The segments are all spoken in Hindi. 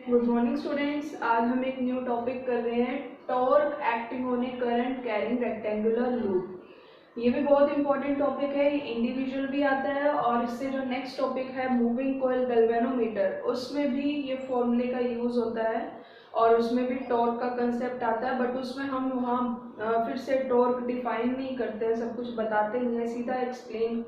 Good morning students. आज हम एक न्यू टॉपिक कर रहे हैं, torque acting on A current carrying rectangular loop. ये भी बहुत इंपॉर्टेंट टॉपिक है, ये इंडिविजुअल भी आता है और इससे जो नेक्स्ट टॉपिक है मूविंग कॉइल गैल्वेनोमीटर, उसमें भी ये फॉर्मूले का यूज होता है और उसमें भी टॉर्क का कंसेप्ट आता है। बट उसमें हम वहाँ फिर से टॉर्क डिफाइन नहीं करते हैं, सब कुछ बताते नहीं है, सीधा एक्सप्लेन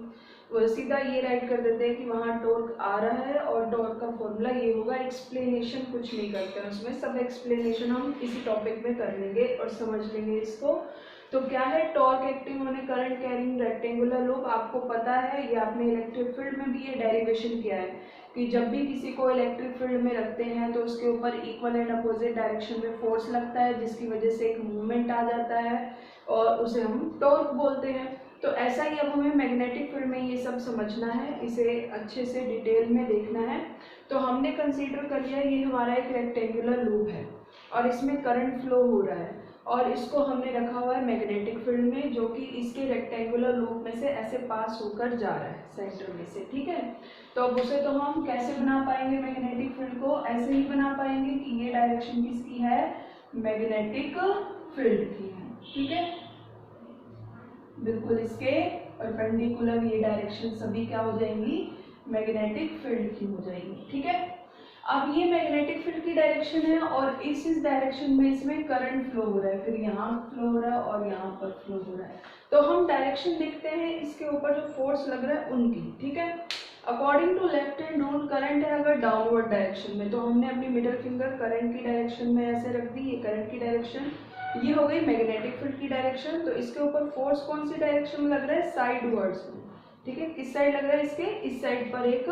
सीधा ये राइट कर देते हैं कि वहाँ टॉर्क आ रहा है और टॉर्क का फॉर्मूला ये होगा। एक्सप्लेनेशन कुछ नहीं करते हैं उसमें, सब एक्सप्लेनेशन हम इसी टॉपिक में कर लेंगे और समझ लेंगे इसको। तो क्या है torque acting on A current carrying rectangular loop, आपको पता है, ये आपने इलेक्ट्रिक फील्ड में भी ये डेरिवेशन किया है कि जब भी किसी को इलेक्ट्रिक फील्ड में रखते हैं तो उसके ऊपर इक्वल एंड अपोजिट डायरेक्शन में फोर्स लगता है, जिसकी वजह से एक मूवमेंट आ जाता है और उसे हम टॉर्क बोलते हैं। तो ऐसा ही अब हमें मैग्नेटिक फील्ड में ये सब समझना है, इसे अच्छे से डिटेल में देखना है। तो हमने कंसीडर कर लिया ये हमारा एक रेक्टेंगुलर लूप है और इसमें करंट फ्लो हो रहा है और इसको हमने रखा हुआ है मैग्नेटिक फील्ड में, जो कि इसके रेक्टेंगुलर लूप में से ऐसे पास होकर जा रहा है सेंटर में से, ठीक है। तो अब उसे तो हम कैसे बना पाएंगे, मैग्नेटिक फील्ड को ऐसे ही बना पाएंगे कि ये डायरेक्शन किसकी है, मैग्नेटिक फील्ड की है, ठीक है। बिल्कुल इसके परपेंडिकुलर ये डायरेक्शन सभी क्या हो जाएंगी, मैग्नेटिक फील्ड की हो जाएंगी, ठीक है। अब ये मैग्नेटिक फील्ड की डायरेक्शन है और इस डायरेक्शन में इसमें करंट फ्लो हो रहा है, फिर यहाँ फ्लो हो रहा है और यहाँ पर फ्लो हो रहा है। तो हम डायरेक्शन देखते हैं इसके ऊपर जो फोर्स लग रहा है उनकी, ठीक है। According to left hand rule current है अगर डाउनवर्ड डायरेक्शन में, तो हमने अपनी मिडिल फिंगर करंट की डायरेक्शन में ऐसे रख दी, ये करंट की डायरेक्शन, ये हो गई मैग्नेटिक फील्ड की डायरेक्शन। तो इसके ऊपर फोर्स कौन सी डायरेक्शन में लग रहा है, साइडवर्ड्स में, ठीक है। किस साइड लग रहा है, इसके इस साइड पर एक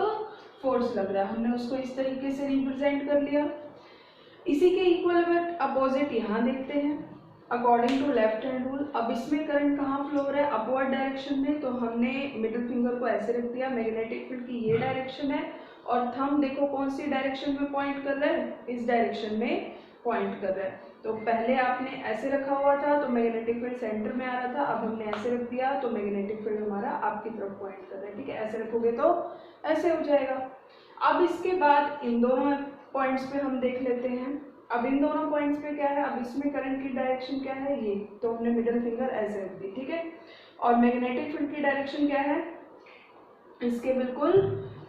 फोर्स लग रहा है, हमने उसको इस तरीके से रिप्रेजेंट कर लिया। इसी के इक्वल बट अपोजिट यहाँ देखते हैं according to left hand rule. अब इसमें करंट कहाँ फ्लो हो रहा है, अपवर्ड डायरेक्शन में, तो हमने मिडिल फिंगर को ऐसे रख दिया, मैग्नेटिक फील्ड की ये डायरेक्शन है और थंब देखो कौन सी डायरेक्शन में पॉइंट कर रहा है, इस डायरेक्शन में पॉइंट कर रहा है। तो पहले आपने ऐसे रखा हुआ था तो मैग्नेटिक फील्ड सेंटर में आ रहा था, अब हमने ऐसे रख दिया तो मैग्नेटिक फील्ड हमारा आपकी तरफ पॉइंट कर रहा है, ठीक है। ऐसे रखोगे तो ऐसे हो जाएगा। अब इसके बाद इन दोनों पॉइंट्स पे हम देख लेते हैं। अब इन दोनों पॉइंट्स पे क्या है, अब इसमें करंट की डायरेक्शन क्या है, ये, तो हमने मिडिल फिंगर ऐसे रख दी, ठीक है। और मैग्नेटिक फील्ड की डायरेक्शन क्या है, इसके बिल्कुल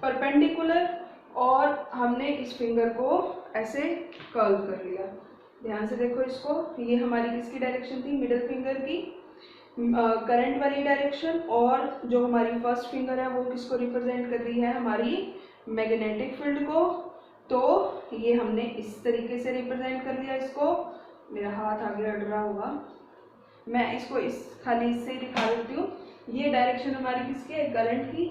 परपेंडिकुलर, और हमने इस फिंगर को ऐसे कर्ल कर लिया। ध्यान से देखो इसको, ये हमारी किसकी डायरेक्शन थी, मिडिल फिंगर की करंट वाली डायरेक्शन, और जो हमारी फर्स्ट फिंगर है वो किसको रिप्रेजेंट कर रही है, हमारी मैग्नेटिक फील्ड को। तो ये हमने इस तरीके से रिप्रेजेंट कर लिया इसको, मेरा हाथ आगे अड़ रहा होगा, मैं इसको इस खाली इससे ही दिखा देती हूँ। ये डायरेक्शन हमारी किसकी है, करंट की,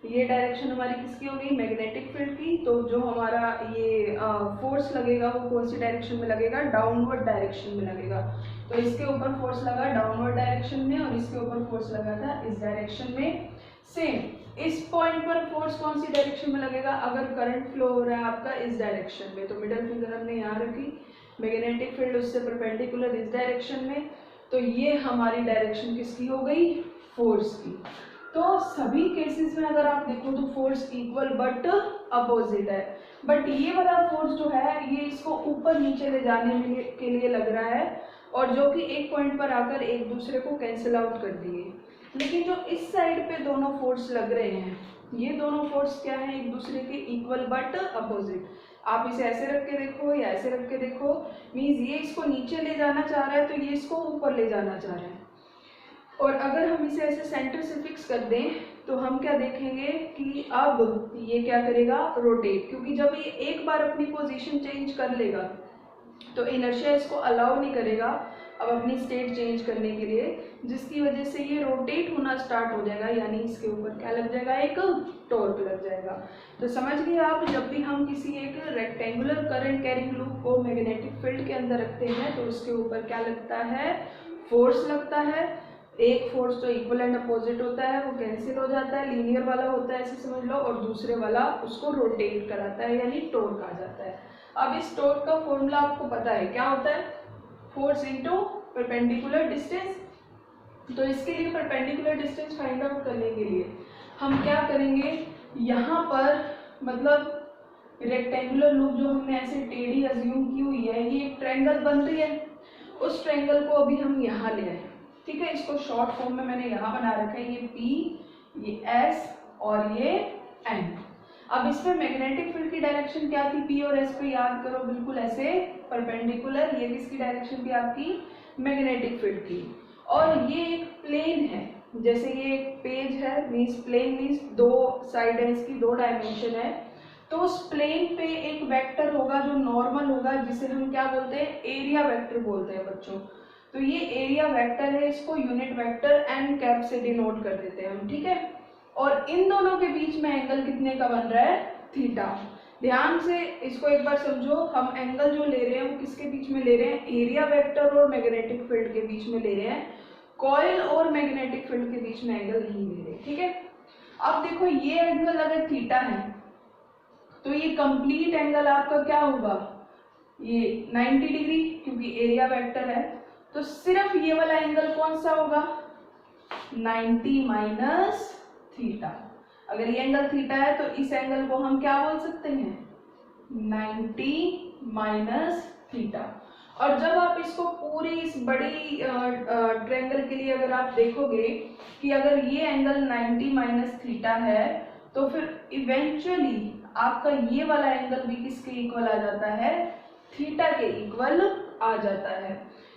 ये डायरेक्शन हमारी किसकी होगी, मैग्नेटिक फील्ड की। तो जो हमारा ये फोर्स लगेगा वो कौन सी डायरेक्शन में लगेगा, डाउनवर्ड डायरेक्शन में लगेगा। तो इसके ऊपर फोर्स लगा डाउनवर्ड डायरेक्शन में और इसके ऊपर फोर्स लगा था इस डायरेक्शन में। सेम इस पॉइंट पर फोर्स कौन सी डायरेक्शन में लगेगा, अगर करंट फ्लो हो रहा है आपका इस डायरेक्शन में, तो मिडिल फिंगर हमने यहाँ रखी, मैग्नेटिक फील्ड उससे परपेंडिकुलर इस डायरेक्शन में, तो ये हमारी डायरेक्शन किसकी हो गई, फोर्स की। तो सभी केसेस में अगर आप देखो तो फोर्स इक्वल बट अपोजिट है, बट ये वाला फोर्स जो है ये इसको ऊपर नीचे ले जाने के लिए लग रहा है और जो कि एक पॉइंट पर आकर एक दूसरे को कैंसिल आउट कर दिए। लेकिन जो इस साइड पे दोनों फोर्स लग रहे हैं, ये दोनों फोर्स क्या है, एक दूसरे के इक्वल बट अपोजिट। आप इसे ऐसे रख के देखो या ऐसे रख के देखो, मीन्स ये इसको नीचे ले जाना चाह रहा है तो ये इसको ऊपर ले जाना चाह रहा है। और अगर हम इसे ऐसे सेंटर से फिक्स कर दें तो हम क्या देखेंगे कि अब ये क्या करेगा, रोटेट, क्योंकि जब ये एक बार अपनी पोजीशन चेंज कर लेगा तो इनर्शिया इसको अलाउ नहीं करेगा अब अपनी स्टेट चेंज करने के लिए, जिसकी वजह से ये रोटेट होना स्टार्ट हो जाएगा, यानी इसके ऊपर क्या लग जाएगा, एक टॉर्क लग जाएगा। तो समझ गए आप, जब भी हम किसी एक रेक्टेंगुलर करंट कैरिंग लूप को मैग्नेटिक फील्ड के अंदर रखते हैं तो उसके ऊपर क्या लगता है, फोर्स लगता है। एक फोर्स जो इक्वल एंड अपोजिट होता है वो कैंसिल हो जाता है, लीनियर वाला होता है ऐसे समझ लो, और दूसरे वाला उसको रोटेट कराता है यानी टॉर्क आ जाता है। अब इस टॉर्क का फॉर्मूला आपको पता है क्या होता है, फोर्स इनटू परपेंडिकुलर डिस्टेंस। तो इसके लिए परपेंडिकुलर डिस्टेंस फाइंड आउट करने के लिए हम क्या करेंगे, यहाँ पर मतलब रेक्टेंगुलर लूप जो हमने ऐसे टेढ़ी अज्यूम की हुई है, ये एक ट्रायंगल बन रही है, उस ट्रायंगल को अभी हम यहाँ ले आए, ठीक है। इसको शॉर्ट फॉर्म में मैंने यहाँ बना रखा है, ये P, ये S और ये N। अब इसमें मैग्नेटिक फील्ड की डायरेक्शन क्या थी, P और S पे याद करो, बिल्कुल ऐसे परपेंडिकुलर। ये किसकी डायरेक्शन थी, आपकी मैग्नेटिक फील्ड की। और ये एक प्लेन है, जैसे ये एक पेज है, मीन्स प्लेन मीन्स दो साइड है, इसकी दो डायमेंशन है, तो उस प्लेन पे एक वेक्टर होगा जो नॉर्मल होगा, जिसे हम क्या बोलते हैं, एरिया वेक्टर बोलते हैं बच्चों। तो ये एरिया वेक्टर है, इसको यूनिट वेक्टर n कैप से डिनोट कर देते हैं हम, ठीक है। और इन दोनों के बीच में एंगल कितने का बन रहा है, थीटा। ध्यान से इसको एक बार समझो, हम एंगल जो ले रहे हैं वो किसके बीच में ले रहे हैं, एरिया वेक्टर और मैग्नेटिक फील्ड के बीच में ले रहे हैं, कॉइल और मैग्नेटिक फील्ड के बीच में एंगल नहीं ले रहे, ठीक है। अब देखो ये एंगल अगर थीटा है तो ये कंप्लीट एंगल आपका क्या होगा, ये 90 डिग्री, क्योंकि एरिया वेक्टर है। तो सिर्फ ये वाला एंगल कौन सा होगा, 90 माइनस थीटा। अगर ये एंगल थीटा है तो इस एंगल को हम क्या बोल सकते हैं, 90 माइनस थीटा। और जब आप इसको पूरी इस बड़ी ट्रायंगल के लिए अगर आप देखोगे कि अगर ये एंगल 90 माइनस थीटा है, तो फिर इवेंचुअली आपका ये वाला एंगल भी किसके इक्वल आ जाता है, थीटा के इक्वल आ जाता है।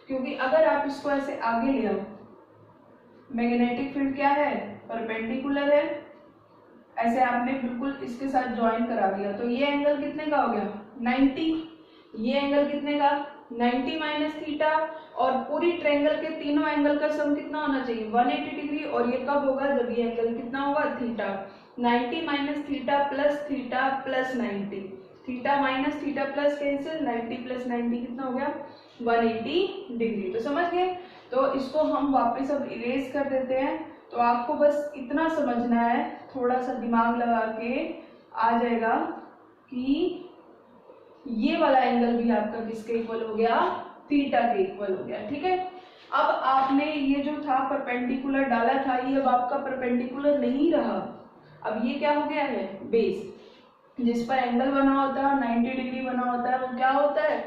क्योंकि अगर आप इसको ऐसे आगे ले आओ, मैग्नेटिक फील्ड क्या है, परपेंडिकुलर है, ऐसे आपने बिल्कुल इसके साथ ज्वाइन करा दिया, तो ये एंगल कितने का हो गया, 90। ये एंगल कितने का, 90 माइनस थीटा। और पूरी ट्रायंगल के तीनों एंगल का सम कितना होना चाहिए, 180 डिग्री। और ये कब होगा, जब ये एंगल कितना होगा, theta. 90 minus theta plus 90, theta minus theta plus cancel, 90 plus 90 कितना हो गया, 180 डिग्री। तो समझ गए। तो इसको हम वापस अब इरेज कर देते हैं। तो आपको बस इतना समझना है, थोड़ा सा दिमाग लगा के आ जाएगा कि ये वाला एंगल भी आपका किसके इक्वल हो गया, थीटा के इक्वल हो गया, ठीक है। अब आपने ये जो था परपेंडिकुलर डाला था, ये अब आपका परपेंडिकुलर नहीं रहा, अब ये क्या हो गया है, बेस। जिस पर एंगल बना होता है 90 डिग्री बना होता है, वो क्या होता है,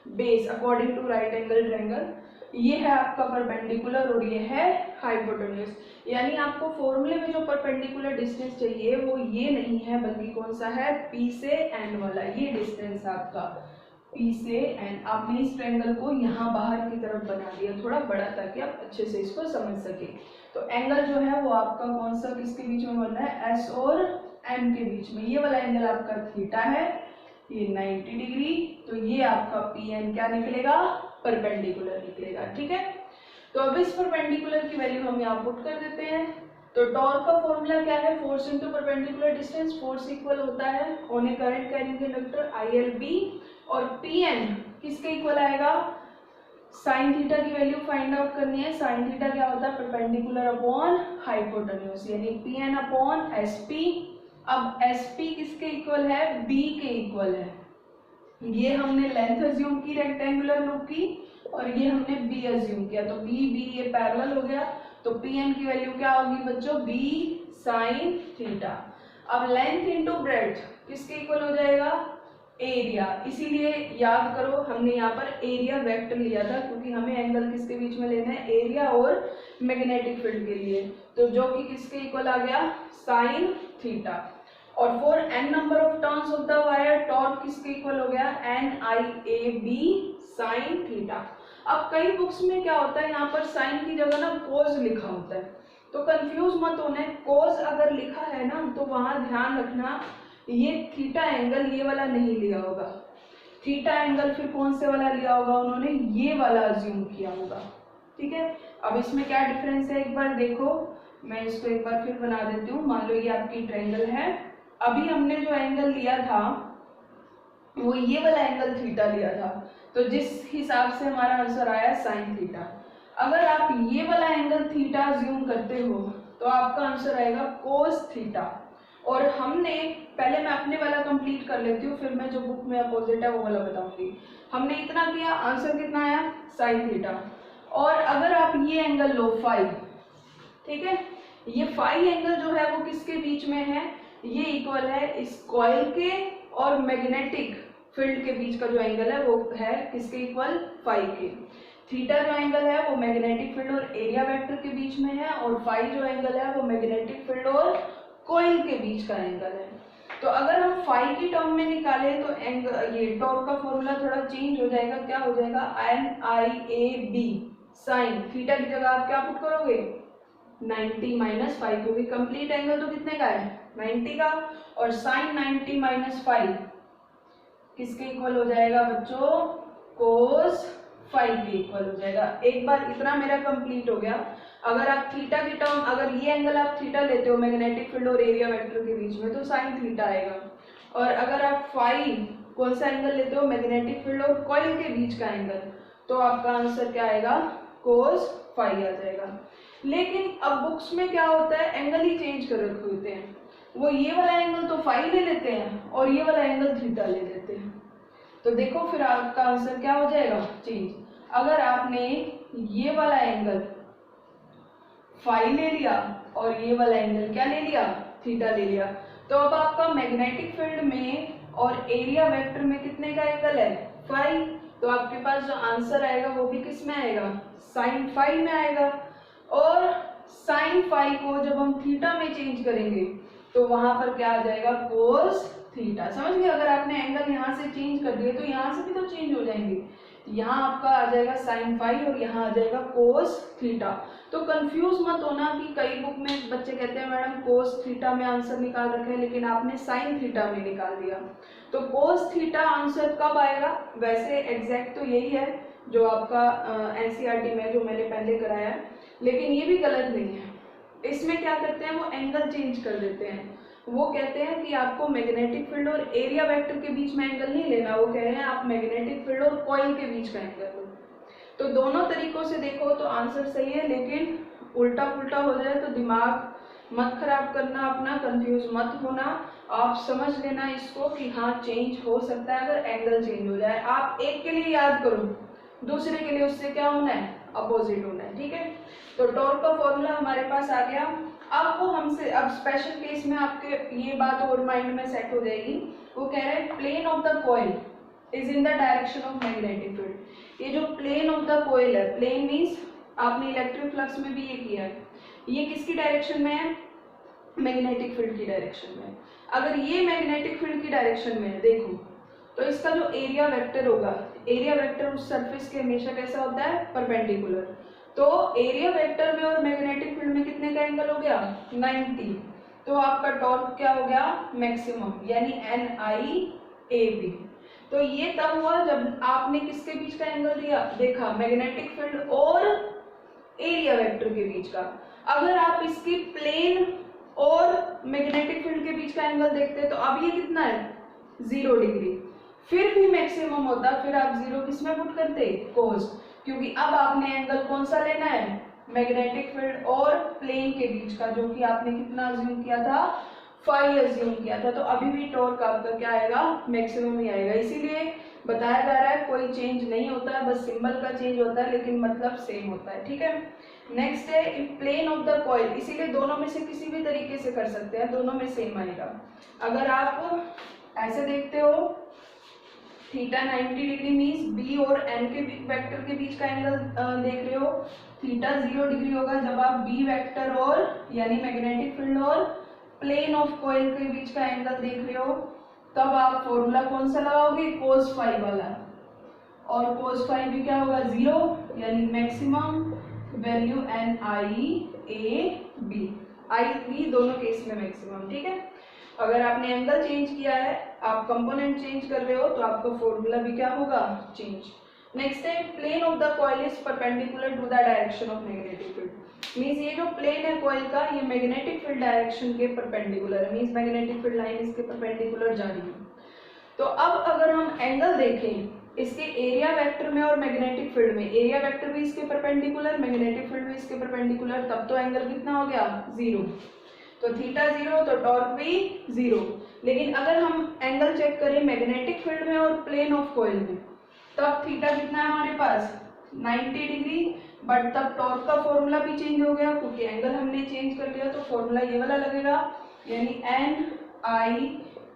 base, according to right angle triangle. ये है आपका परपेंडिकुलर और ये है हाइपोटेन्यूज। यानी आपको फॉर्मूले में जो परपेंडिकुलर डिस्टेंस चाहिए वो ये नहीं है, बल्कि कौन सा है, P से N वाला, ये डिस्टेंस आपका P से N। आपने इस ट्रायंगल को यहाँ बाहर की तरफ बना दिया थोड़ा बड़ा, ताकि आप अच्छे से इसको समझ सके। तो एंगल जो है वो आपका कौन सा किसके बीच में बन रहा है, S और N के बीच में। ये वाला एंगल आपका थीटा है, ये 90 डिग्री, तो ये आपका PN क्या निकलेगा, परपेंडिकुलर निकलेगा, ठीक है। तो अब इस परपेंडिकुलर की वैल्यू हम यहाँ पुट कर देते हैं। तो टॉर्क का फॉर्मूला क्या है, force into perpendicular distance. Force equal होता है on A current carrying conductor ILB, और PN किसके इक्वल आएगा, साइन थीटा की वैल्यू फाइंड आउट करनी है। साइन थीटा क्या होता है, परपेंडिकुलर अपॉन हाइपोटेन्यूज, यानी PN अपॉन SP। अब SP किसके इक्वल है, B के इक्वल है। ये हमने लेंथ अज्यूम की रेक्टेंगुलर लूप की, और ये हमने B अज्यूम किया, तो B ये पैरेलल हो गया। तो PN की वैल्यू क्या होगी बच्चों, B साइन थीटा। अब लेंथ इंटू ब्रेड्थ किसके इक्वल हो जाएगा, एरिया। इसीलिए याद करो हमने यहाँ पर एरिया वेक्टर लिया था, क्योंकि हमें एंगल किसके बीच में लेना है, एरिया और मैग्नेटिक फील्ड के लिए, तो जो कि किसके इक्वल आ गया, साइन थीटा। और for n number of turns of the wire, torque किसके इक्वल हो गया, NIAB साइन थीटा। अब कई बुक्स में क्या होता है, यहाँ पर साइन की जगह ना कोस लिखा होता है, तो कंफ्यूज मत होना। कोस अगर लिखा है ना, तो वहां ध्यान रखना ये थीटा एंगल ये वाला नहीं लिया होगा। थीटा एंगल फिर कौन से वाला लिया होगा, उन्होंने ये वाला अज्यूम किया होगा, ठीक है। अब इसमें क्या डिफरेंस है, एक बार देखो, मैं इसको एक बार फिर बना देती हूँ। मान लो ये आपकी ट्रायंगल है, अभी हमने जो एंगल लिया था वो ये वाला एंगल थीटा लिया था, तो जिस हिसाब से हमारा आंसर आया साइन थीटा। अगर आप ये वाला एंगल थीटा अज्यूम करते हो तो आपका आंसर आएगा कोस थीटा। और हमने पहले, मैं अपने वाला कंप्लीट कर लेती हूँ, फिर मैं जो बुक में अपोजिट है वो वाला बताऊंगी। हमने इतना किया, आंसर कितना आया, साइन थीटा। और अगर आप ये एंगल लो फाई, ठीक है, ये फाई एंगल जो है वो किसके बीच में है, ये इक्वल है इस कॉइल के और मैग्नेटिक फील्ड के बीच का जो एंगल है वो है किसके इक्वल, फाई के। थीटा जो एंगल है वो मैग्नेटिक फील्ड और एरिया वेक्टर के बीच में है, और फाई जो एंगल है वो मैग्नेटिक फील्ड और कॉइल के बीच का एंगल है। तो अगर हम फाई की टर्म में निकाले तो एंगल, ये टॉर्क का फॉर्मूला थोड़ा चेंज हो जाएगा। क्या हो जाएगा, NIAB साइन थीटा की जगह आप क्या पुट करोगे, 90 माइनस फाइव, क्योंकि कंप्लीट एंगल तो कितने का है, 90 का, और साइन 90 माइनस फाइव किसके इक्वल हो जाएगा बच्चों, कोस फाइव के इक्वल हो जाएगा। एक बार इतना मेरा कंप्लीट हो गया। अगर आप थीटा की टर्म, अगर ये एंगल आप थीटा लेते हो मैग्नेटिक फील्ड और एरिया वेक्टर के बीच में, तो साइन थीटा आएगा। और अगर आप फाई कौन सा एंगल लेते हो, मैग्नेटिक फील्ड और कॉइल के बीच का एंगल, तो आपका आंसर क्या आएगा, कोस फाई आ जाएगा। लेकिन अब बुक्स में क्या होता है, एंगल ही चेंज कर रखे होते हैं। वो ये वाला एंगल तो फाई ले लेते हैं और ये वाला एंगल थीटा ले लेते हैं। तो देखो फिर आपका आंसर क्या हो जाएगा, चेंज। अगर आपने ये वाला एंगल फाई ले लिया और ये वाला एंगल क्या ले लिया, थीटा ले लिया, तो अब आपका मैग्नेटिक फील्ड में और एरिया वेक्टर में कितने का एंगल है, फाई। तो आपके पास जो आंसर आएगा वो भी किस में आएगा, साइन फाई में आएगा। और साइन फाई को जब हम थीटा में चेंज करेंगे तो वहां पर क्या आ जाएगा, कोस थीटा। समझ गए, अगर आपने एंगल यहाँ से चेंज कर दिए तो यहाँ से भी तो चेंज हो जाएंगे। यहाँ आपका आ जाएगा साइन फाई और यहाँ आ जाएगा कोस थीटा। तो कंफ्यूज मत होना कि कई बुक में बच्चे कहते हैं मैडम कोस थीटा में आंसर निकाल रखे हैं लेकिन आपने साइन थीटा में निकाल दिया। तो कोस थीटा आंसर कब आएगा, वैसे एग्जैक्ट तो यही है जो आपका एनसीईआरटी में जो मैंने पहले कराया है, लेकिन ये भी गलत नहीं है। इसमें क्या करते हैं, वो एंगल चेंज कर देते हैं। वो कहते हैं कि आपको मैग्नेटिक फील्ड और एरिया वेक्टर के बीच में एंगल नहीं लेना, वो कह रहे हैं आप मैग्नेटिक फील्ड और कॉइल के बीच का एंगल लो। तो दोनों तरीकों से देखो तो आंसर सही है, लेकिन उल्टा पुल्टा हो जाए तो दिमाग मत खराब करना अपना, कंफ्यूज मत होना। आप समझ लेना इसको कि हाँ चेंज हो सकता है अगर एंगल चेंज हो जाए। आप एक के लिए याद करो, दूसरे के लिए उससे क्या होना है, अपोजिट होना है। ठीक है, तो टॉर्क का फॉर्मूला हमारे पास आ गया। अब वो हमसे, अब स्पेशल केस में आपके ये बात और माइंड में सेट हो जाएगी। वो कह रहे हैं plane of the coil is in the direction of magnetic field. ये जो प्लेन ऑफ द कॉइल है, प्लेन मीन्स आपने इलेक्ट्रिक फ्लक्स में भी ये किया है, ये किसकी डायरेक्शन में है, मैग्नेटिक फील्ड की डायरेक्शन में। अगर ये मैग्नेटिक फील्ड की डायरेक्शन में है देखो, तो इसका जो एरिया वेक्टर होगा, एरिया वेक्टर उस सरफेस के हमेशा कैसा होता है, परपेंडिकुलर। तो एरिया वेक्टर में और मैग्नेटिक फील्ड में कितने का एंगल हो गया, 90। तो आपका टॉर्क क्या हो गया, मैक्सिमम, यानी NIAB। तो ये तब हुआ जब आपने किसके बीच का एंगल दिया, देखा मैग्नेटिक फील्ड और एरिया वेक्टर के बीच का। अगर आप इसकी प्लेन और मैग्नेटिक फील्ड के बीच का एंगल देखते तो अब ये कितना है, 0 डिग्री। फिर भी मैक्सिमम होता, फिर आप 0 किस में पुट करते, कोस, क्योंकि अब आपने एंगल कौन सा लेना है, मैग्नेटिक फील्ड और प्लेन के बीच का, जो कि आपने कितना अज्यूम किया था, फाई अज्यूम किया था। तो अभी भी टॉर्क आपका क्या आएगा, मैक्सिमम ही आएगा। इसीलिए बताया जा रहा है कोई चेंज नहीं होता है, बस सिंबल का चेंज होता है लेकिन मतलब सेम होता है। ठीक है, नेक्स्ट है if plane of the coil, इसीलिए दोनों में से किसी भी तरीके से कर सकते हैं, दोनों में सेम आएगा। अगर आप ऐसे देखते हो थीटा 90 डिग्री मीन्स बी और एन के वेक्टर के बीच का एंगल देख रहे हो, थीटा 0 डिग्री होगा जब आप बी वेक्टर और यानी मैग्नेटिक फील्ड और प्लेन ऑफ कॉइल के बीच का एंगल देख रहे हो। तब आप फॉर्मूला कौन सा लगाओगे, कोस फाई वाला, और कोस फाई भी क्या होगा, 0, यानी मैक्सिमम वैल्यू NIAB, I दोनों केस में मैक्सिमम। ठीक है, अगर आपने एंगल चेंज किया है, आप कंपोनेंट चेंज कर रहे हो, तो आपका फॉर्मूला भी क्या होगा, चेंज। नेक्स्ट है plane of the coil is perpendicular to the direction of magnetic field. Means ये जो प्लेन है कॉइल का, ये मैग्नेटिक फील्ड डायरेक्शन के परपेंडिकुलर है, मींस मैग्नेटिक फील्ड लाइन इसके परपेंडिकुलर जा रही है। तो अब अगर हम एंगल देखें इसके एरिया वेक्टर में और मैग्नेटिक फील्ड में, एरिया वेक्टर भी इसके परपेंडिकुलर, मैग्नेटिक फील्ड भी इसके परपेंडिकुलर, तब तो एंगल कितना हो गया, 0। तो थीटा 0 तो टॉर्क भी 0। लेकिन अगर हम एंगल चेक करें मैग्नेटिक फील्ड में और प्लेन ऑफ कॉइल में, तब थीटा कितना है हमारे पास, 90 डिग्री। बट तब टॉर्क का फॉर्मूला भी चेंज हो गया क्योंकि एंगल हमने चेंज कर लिया, तो फॉर्मूला ये वाला लगेगा, यानी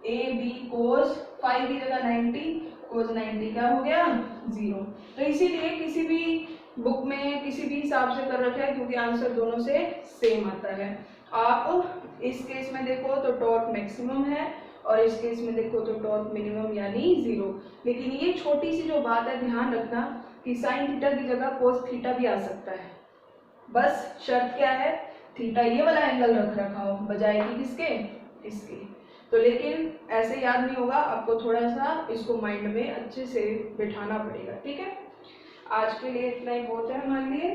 ए बी कोस फाइव की जगह 90, कोस 90 क्या हो गया 0। तो इसीलिए किसी भी बुक में किसी भी हिसाब से कर रखा है क्योंकि आंसर दोनों से सेम आता है। आप इस केस में देखो तो टॉर्क मैक्सिमम है और इस केस में देखो तो टॉर्क मिनिमम यानी 0। लेकिन ये छोटी सी जो बात है ध्यान रखना कि साइन थीटा की जगह कोस थीटा भी आ सकता है। बस शर्त क्या है, थीटा ये वाला एंगल रख रखा हो बजाय कि किसके, इसके। तो लेकिन ऐसे याद नहीं होगा, आपको थोड़ा सा इसको माइंड में अच्छे से बिठाना पड़ेगा। ठीक है, आज के लिए इतना ही बहुत है हमारे लिए।